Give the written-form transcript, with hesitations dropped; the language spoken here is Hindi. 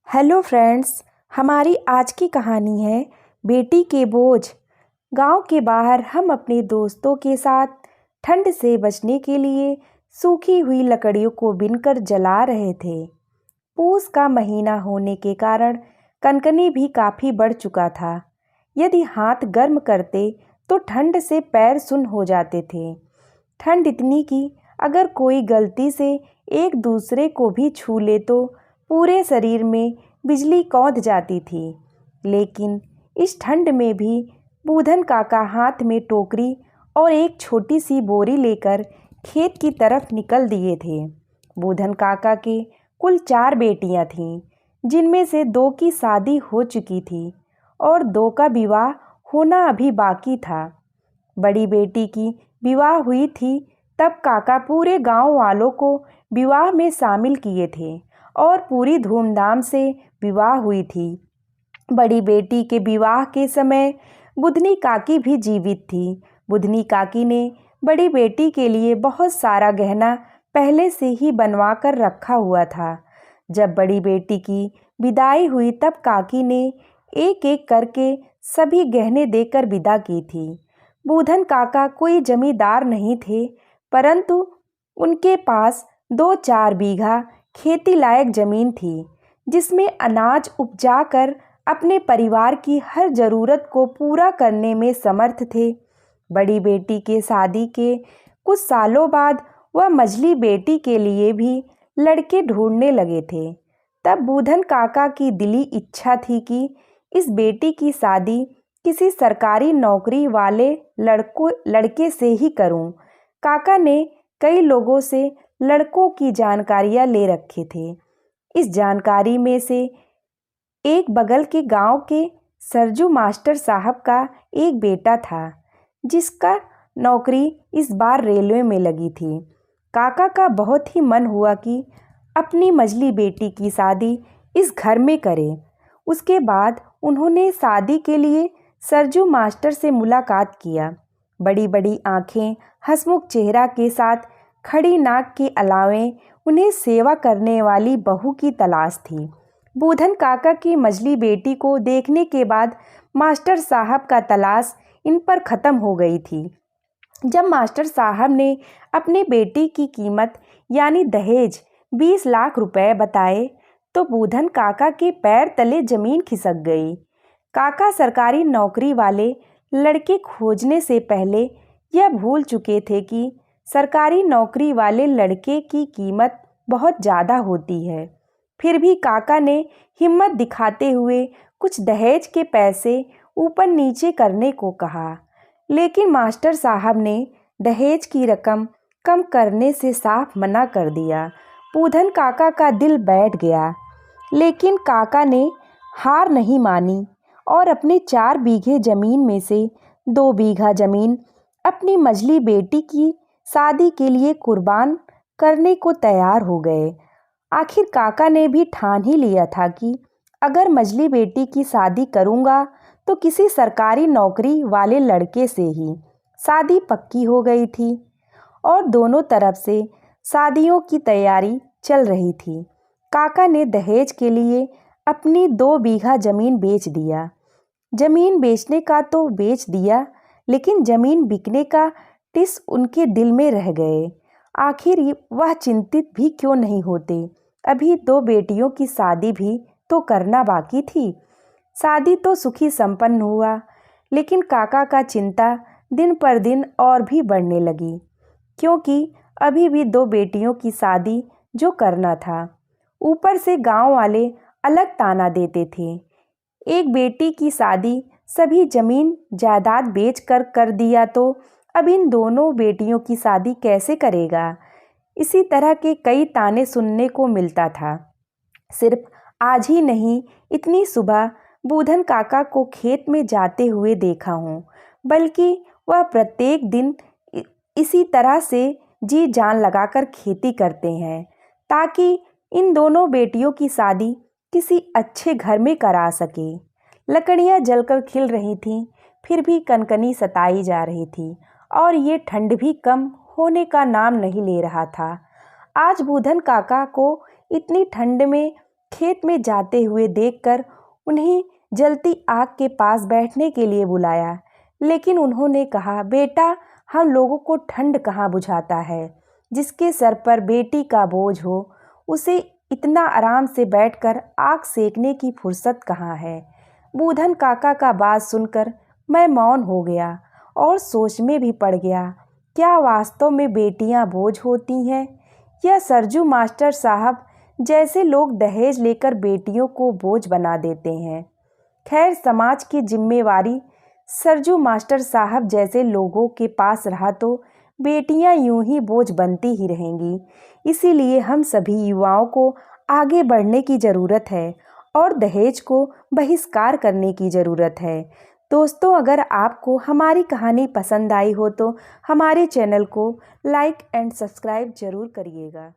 Hello friends. हमारी आज की कहानी है बेटी के बोझ। गांव के बाहर हम अपने दोस्तों के साथ ठंड से बचने के लिए सूखी हुई लकड़ियों को बीनकर जला रहे थे। पूस का महीना होने के कारण कनकनी भी काफ़ी बढ़ चुका था। यदि हाथ गर्म करते तो ठंड से पैर सुन्न हो जाते थे। ठंड इतनी कि अगर कोई गलती से एक दूसरे को भी छू ले तो पूरे शरीर में बिजली कौंध जाती थी। लेकिन इस ठंड में भी बूधन काका हाथ में टोकरी और एक छोटी सी बोरी लेकर खेत की तरफ निकल दिए थे। बूधन काका के कुल 4 बेटियां थीं, जिनमें से 2 की शादी हो चुकी थी और 2 का विवाह होना अभी बाकी था। बड़ी बेटी की विवाह हुई थी तब काका पूरे गांव वालों को विवाह में शामिल किए थे और पूरी धूमधाम से विवाह हुई थी। बड़ी बेटी के विवाह के समय बुधनी काकी भी जीवित थी। बुधनी काकी ने बड़ी बेटी के लिए बहुत सारा गहना पहले से ही बनवा कर रखा हुआ था। जब बड़ी बेटी की विदाई हुई तब काकी ने एक एक करके सभी गहने देकर विदा की थी। बूधन काका कोई जमींदार नहीं थे, परंतु उनके पास 2-4 बीघा खेती लायक जमीन थी, जिसमें अनाज उपजाकर अपने परिवार की हर जरूरत को पूरा करने में समर्थ थे। बड़ी बेटी के शादी के कुछ सालों बाद वह मझली बेटी के लिए भी लड़के ढूंढने लगे थे। तब बूधन काका की दिली इच्छा थी कि इस बेटी की शादी किसी सरकारी नौकरी वाले लड़के से ही करूं। काका ने कई लोगों से लड़कों की जानकारियां ले रखे थे। इस जानकारी में से एक बगल के गांव के सरजू मास्टर साहब का एक बेटा था, जिसका नौकरी इस बार रेलवे में लगी थी। काका का बहुत ही मन हुआ कि अपनी मझली बेटी की शादी इस घर में करे। उसके बाद उन्होंने शादी के लिए सरजू मास्टर से मुलाकात किया। बड़ी बड़ी आंखें, हंसमुख चेहरा के साथ खड़ी नाक के अलावे उन्हें सेवा करने वाली बहू की तलाश थी। बूधन काका की मझली बेटी को देखने के बाद मास्टर साहब का तलाश इन पर ख़त्म हो गई थी। जब मास्टर साहब ने अपनी बेटी की कीमत यानी दहेज 20 लाख रुपए बताए तो बूधन काका के पैर तले जमीन खिसक गई। काका सरकारी नौकरी वाले लड़के खोजने से पहले यह भूल चुके थे कि सरकारी नौकरी वाले लड़के की कीमत बहुत ज़्यादा होती है। फिर भी काका ने हिम्मत दिखाते हुए कुछ दहेज के पैसे ऊपर नीचे करने को कहा, लेकिन मास्टर साहब ने दहेज की रकम कम करने से साफ मना कर दिया। बूधन काका का दिल बैठ गया, लेकिन काका ने हार नहीं मानी और अपने 4 बीघे ज़मीन में से 2 बीघा ज़मीन अपनी मझली बेटी की शादी के लिए कुर्बान करने को तैयार हो गए। आखिर काका ने भी ठान ही लिया था कि अगर मझली बेटी की शादी करूँगा तो किसी सरकारी नौकरी वाले लड़के से ही। शादी पक्की हो गई थी और दोनों तरफ से शादियों की तैयारी चल रही थी। काका ने दहेज के लिए अपनी 2 बीघा ज़मीन बेच दिया। ज़मीन बेचने का तो बेच दिया, लेकिन ज़मीन बिकने का टिस उनके दिल में रह गए। आखिर वह चिंतित भी क्यों नहीं होते, अभी 2 बेटियों की शादी भी तो करना बाकी थी। शादी तो सुखी संपन्न हुआ, लेकिन काका का चिंता दिन पर दिन और भी बढ़ने लगी, क्योंकि अभी भी 2 बेटियों की शादी जो करना था। ऊपर से गांव वाले अलग ताना देते थे। एक बेटी की शादी सभी जमीन जायदाद बेचकर कर दिया तो अब इन दोनों बेटियों की शादी कैसे करेगा। इसी तरह के कई ताने सुनने को मिलता था। सिर्फ आज ही नहीं, इतनी सुबह बूधन काका को खेत में जाते हुए देखा हूँ, बल्कि वह प्रत्येक दिन इसी तरह से जी जान लगाकर खेती करते हैं ताकि इन दोनों बेटियों की शादी किसी अच्छे घर में करा सके। लकड़ियाँ जलकर खिल रही थीं, फिर भी कनकनी सताई जा रही थी और ये ठंड भी कम होने का नाम नहीं ले रहा था। आज बूधन काका को इतनी ठंड में खेत में जाते हुए देखकर उन्हें जलती आग के पास बैठने के लिए बुलाया, लेकिन उन्होंने कहा, बेटा, हम लोगों को ठंड कहाँ बुझाता है। जिसके सर पर बेटी का बोझ हो, उसे इतना आराम से बैठकर आग सेकने की फुर्सत कहाँ है। बूधन काका का बात सुनकर मैं मौन हो गया और सोच में भी पड़ गया, क्या वास्तव में बेटियां बोझ होती हैं या सरजू मास्टर साहब जैसे लोग दहेज लेकर बेटियों को बोझ बना देते हैं। खैर, समाज की जिम्मेवारी सरजू मास्टर साहब जैसे लोगों के पास रहा तो बेटियां यूं ही बोझ बनती ही रहेंगी। इसीलिए हम सभी युवाओं को आगे बढ़ने की ज़रूरत है और दहेज को बहिष्कार करने की ज़रूरत है। दोस्तों, अगर आपको हमारी कहानी पसंद आई हो तो हमारे चैनल को लाइक एंड सब्सक्राइब ज़रूर करिएगा।